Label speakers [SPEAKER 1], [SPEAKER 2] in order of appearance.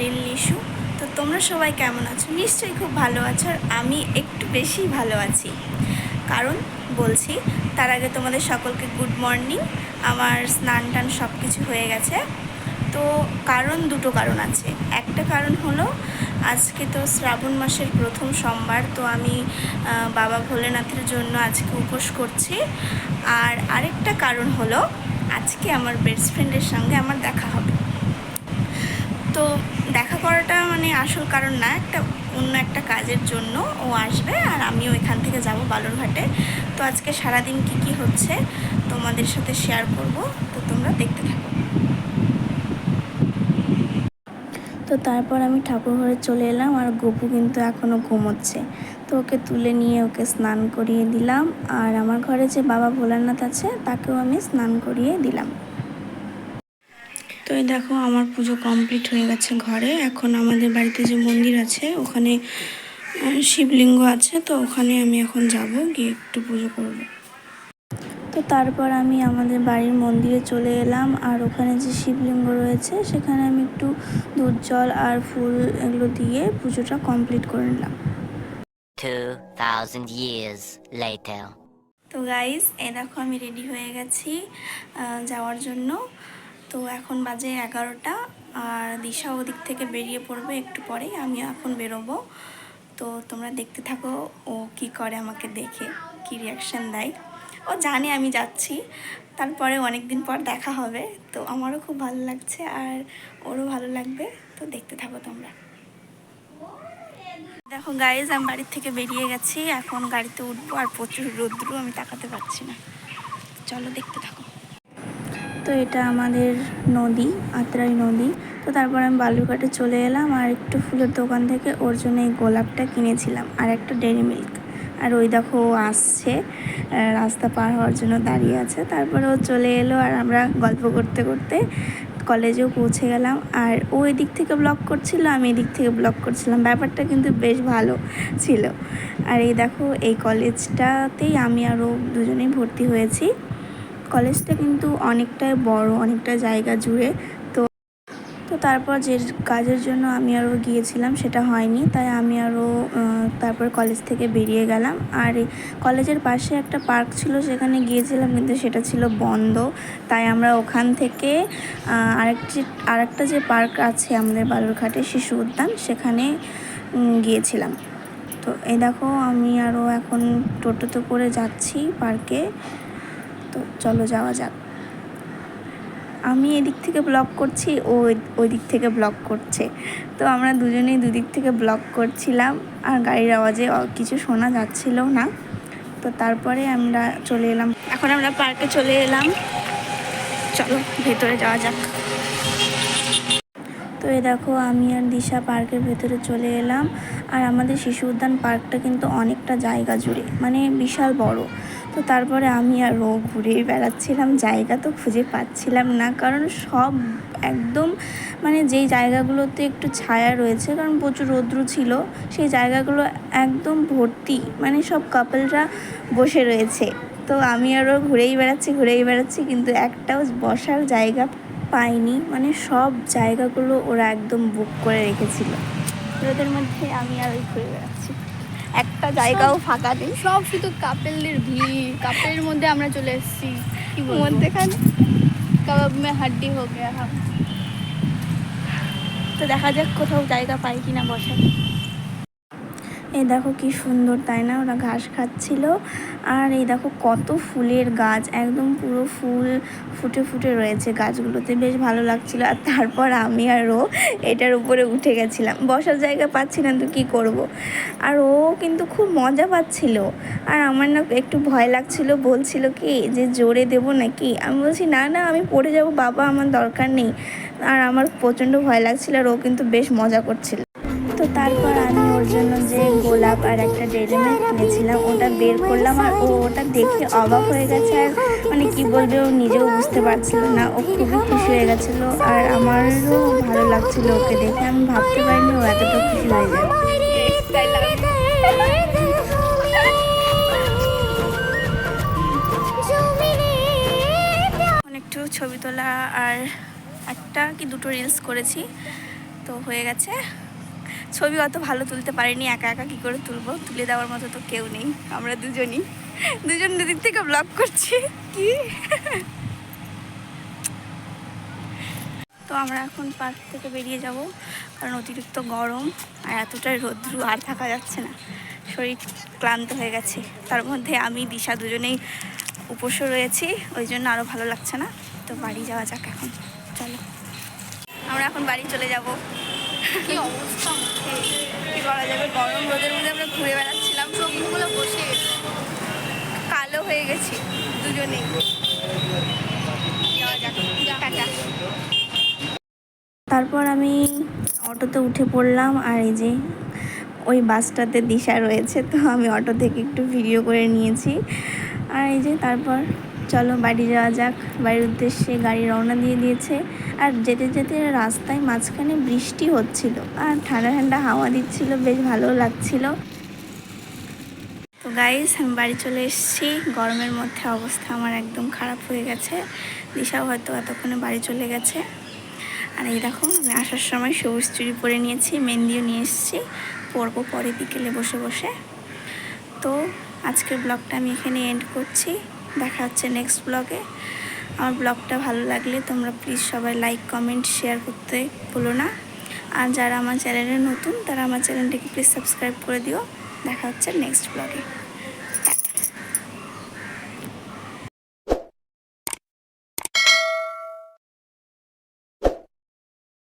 [SPEAKER 1] Little লিশু। তো তোমরা সবাই কেমন আছো? নিশ্চয়ই খুব ভালো আছো, আর আমি একটু বেশি ভালো আছি। কারণ বলছি, তার আগে তোমাদের সকলকে গুড মর্নিং। আমার স্নান টান সব কিছু হয়ে গেছে। তো দুটো কারণ আছে। একটা কারণ হলো আজকে তো শ্রাবণ মাসের প্রথম সোমবার, তো আমি বাবা ভোলেনাথের জন্য আজকে উপোস করছি। আর আরেকটা কারণ হলো আজকে আমার বেস্ট ফ্রেন্ডের সঙ্গে আমার দেখা হবে। তো দেখা করাটা মানে আসল কারণ না, অন্য একটা কাজের জন্য ও আসবে, আর আমিও এখান থেকে যাব বালুরঘাটে। তো আজকে সারাদিন কি হচ্ছে তোমাদের সাথে শেয়ার করব, তো তোমরা দেখতে থাকো। তো তারপর আমি ঠাকুর ঘরে চলে এলাম, আর গপু কিন্তু এখনও ঘুমোচ্ছে। তো ওকে তুলে নিয়ে ওকে স্নান করিয়ে দিলাম, আর আমার ঘরে যে বাবা ভোলানাথ আছে তাকেও আমি স্নান করিয়ে দিলাম। তো এই দেখো, আমার পুজো কমপ্লিট হয়ে গেছে ঘরে। এখন আমাদের বাড়িতে যে মন্দির আছে ওখানে শিবলিঙ্গ আছে, তো ওখানে আমি এখন যাব, গিয়ে একটু পুজো করব। তো তারপর আমি আমাদের বাড়ির মন্দিরে চলে এলাম, আর ওখানে যে শিবলিঙ্গ রয়েছে সেখানে আমি একটু দুধ জল আর ফুল এগুলো দিয়ে পুজোটা কমপ্লিট করে নিলাম।
[SPEAKER 2] 2000 years later.
[SPEAKER 1] তো গাইস, এই দেখো আমি রেডি হয়ে গেছি যাওয়ার জন্য। তো এখন বাজে 11টা, আর দিশা ওদিক থেকে বেরিয়ে পড়বে একটু পরে, আমি এখন বেরোবো। তো তোমরা দেখতে থাকো ও কি করে, আমাকে দেখে কি রিয়াকশান দেয়। ও জানে আমি যাচ্ছি, তারপরে অনেক দিন পর দেখা হবে, তো আমারও খুব ভালো লাগছে আর ওরও ভালো লাগবে। তো দেখতে থাকো তোমরা। দেখো গাইজ, আমি বাড়ির থেকে বেরিয়ে গেছি, এখন গাড়িতে উঠবো, আর প্রচুর রৌদ্র, আমি তাকাতে পারছি না। চলো দেখতে থাকো। তো এটা আমাদের নদী, আত্রাই নদী। তো তারপর আমি বালুরঘাটে চলে এলাম, আর একটু ফুলের দোকান থেকে ওর জন্য এই গোলাপটা কিনেছিলাম, আর একটা ডেরি মিল্ক। আর ওই দেখো ও আসছে, রাস্তা পার হওয়ার জন্য দাঁড়িয়ে আছে। তারপরে ও চলে এলো, আর আমরা গল্প করতে করতে কলেজেও পৌঁছে গেলাম। আর ও এদিক থেকে ব্লগ করছিল, আমি এদিক থেকে ব্লগ করছিলাম। ব্যাপারটা কিন্তু বেশ ভালো ছিল। আর এই দেখো, এই কলেজটাতেই আমি আর ও দুজনেই ভর্তি হয়েছি। কলেজটা কিন্তু অনেকটাই বড়, অনেকটা জায়গা জুড়ে। তো তারপর যে কাজের জন্য আমি আরও গিয়েছিলাম সেটা হয়নি, তাই আমি আরও তারপর কলেজ থেকে বেরিয়ে গেলাম। আর কলেজের পাশে একটা পার্ক ছিল, সেখানে গিয়েছিলাম, কিন্তু সেটা ছিল বন্ধ। তাই আমরা ওখান থেকে আরেকটা যে পার্ক আছে আমাদের বালুরঘাটে, শিশু উদ্যান, সেখানে গিয়েছিলাম। তো এই দেখো, আমি আরও এখন টোটোতে করে যাচ্ছি পার্কে। তো চলো যাওয়া যাক। আমি এদিক থেকে ব্লগ করছি, ও ওই দিক থেকে ব্লগ করছে। তো আমরা দুজনেই দুদিক থেকে ব্লগ করছিলাম, আর গাড়ির আওয়াজে কিছু শোনা যাচ্ছিল না। তো তারপরে আমরা চলে এলাম, এখন আমরা পার্কে চলে এলাম। চলো ভেতরে যাওয়া যাক। তো এই দেখো, আমি আর দিশা পার্কের ভেতরে চলে এলাম। আর আমাদের শিশু উদ্যান পার্কটা কিন্তু অনেকটা জায়গা জুড়ে, মানে বিশাল বড়। তো তারপরে আমি আর ও ঘুরেই বেড়াচ্ছিলাম, জায়গা তো খুঁজে পাচ্ছিলাম না, কারণ সব একদম মানে যেই জায়গাগুলোতে একটু ছায়া রয়েছে, কারণ প্রচুর রৌদ্র ছিল, সেই জায়গাগুলো একদম ভর্তি, মানে সব কাপলরা বসে রয়েছে। তো আমি আরও ঘুরেই বেড়াচ্ছি, কিন্তু একটাও বসার জায়গা পাইনি। মানে সব জায়গাগুলো ওরা একদম বুক করে রেখেছিল। ওদের মধ্যে আমি আর ওই ঘুরে বেড়াচ্ছি, একটা জায়গাও ফাঁকা নেই,
[SPEAKER 3] সব শুধু কাপেলের ভিড়। কাপেলের মধ্যে আমরা চলে এসেছি, কি বলবো,
[SPEAKER 1] মধ্যেখানে
[SPEAKER 3] কাবাব মে হাড্ডি হো গয়া হাম।
[SPEAKER 1] তো দেখা যাক কোথাও জায়গা পাই কিনা বসার। এই দেখো কি সুন্দর, তাই না? ওরা ঘাস খাচ্ছিল। আর এই দেখো কত ফুলের গাছ, একদম পুরো ফুল ফুটে ফুটে রয়েছে গাছগুলোতে, বেশ ভালো লাগছিল। আর তারপর আমি আর ও এটার উপরে উঠে গেছিলাম, বসার জায়গা পাচ্ছি না তো কী করব। আর ও কিন্তু খুব মজা পাচ্ছিল, আর আমার না একটু ভয় লাগছিল, বলছিল কি যে জোরে দেবো নাকি। আমি বলছি না না, আমি পড়ে যাব বাবা, আমার দরকার নেই। আর আমার প্রচণ্ড ভয় লাগছিল, আর ও কিন্তু বেশ মজা করছিল। তো তারপর আমি ওর জন্য যে গোলাপ আর একটা ডেরি মিল্ক কিনেছিলাম ওটা বের করলাম, আর ও ওটা দেখে অবাক হয়ে গেছে। আর মানে কি বলবে, ও নিজেও বুঝতে পারছিল না, ও খুবই খুশি হয়ে গেছিলো। আর আমারও ভালো লাগছিল ওকে দেখে, আমি ভাবতে পারিনি ও এতটা খুশি হয়ে যাবে। একটু ছবি তোলা আর একটা কি দুটো রিলস করেছি। তো হয়ে গেছে। ছবি অত ভালো তুলতে পারিনি, একা একা কী করে তুলবো, তুলে দেওয়ার মতো তো কেউ নেই, আমরা দুজন দুদিক থেকে ব্লগ করছি কি। তো আমরা এখন পার্ক থেকে বেরিয়ে যাব, কারণ অতিরিক্ত গরম আর এতটাই রৌদ্র আর থাকা যাচ্ছে না, শরীর ক্লান্ত হয়ে গেছে। তার মধ্যে আমি দিশা দুজনেই উপোসও রয়েছি, ওই জন্য আরও ভালো লাগছে না। তো বাড়ি যাওয়া যাক এখন, চলো। আমরা এখন বাড়ি চলে যাব।
[SPEAKER 3] কি অবস্থা,
[SPEAKER 1] কী করা যাবে, গরম রোদের মধ্যে আমরা ঘুরে বেড়াচ্ছিলাম,
[SPEAKER 3] চোখগুলো বসে গেছে।
[SPEAKER 1] কালো হয়ে গেছি দুজনেই। যাওয়া যাক, টাটা। তারপর আমি অটোতে উঠে পড়লাম, আর এই যে ওই বাসটাতে দিশা রয়েছে, তো আমি অটো থেকে একটু ভিডিও করে নিয়েছি। আর এই যে তারপর চলো বাড়ি যাওয়া যাক। বাড়ির উদ্দেশ্যে গাড়ি রওনা দিয়ে দিয়েছে। আর যেতে যেতে রাস্তায় মাঝখানে বৃষ্টি হচ্ছিল আর ঠান্ডা ঠান্ডা হাওয়া দিচ্ছিল, বেশ ভালো লাগছিল। তো গাইস, আমি বাড়ি চলে এসেছি। গরমের মধ্যে অবস্থা আমার একদম খারাপ হয়ে গেছে। দিশাও হয়তো এতক্ষণে বাড়ি চলে গেছে। আর এই দেখো, আমি আসার সময় সবুজ চুড়ি পরে নিয়েছি, মেহেন্দিও নিয়ে এসেছি, পরবো পরে বিকেলে বসে বসে। তো আজকের ব্লগটা আমি এখানে এন্ড করছি, দেখা হচ্ছে নেক্সট ব্লগে। আমার ব্লগটা ভালো লাগলে তোমরা প্লিজ সবাই লাইক কমেন্ট শেয়ার করতে ভুলো না। আর যারা আমার চ্যানেলে নতুন, তারা আমার চ্যানেলটাকে প্লিজ সাবস্ক্রাইব করে দিও। দেখা হচ্ছে নেক্সট ব্লগে।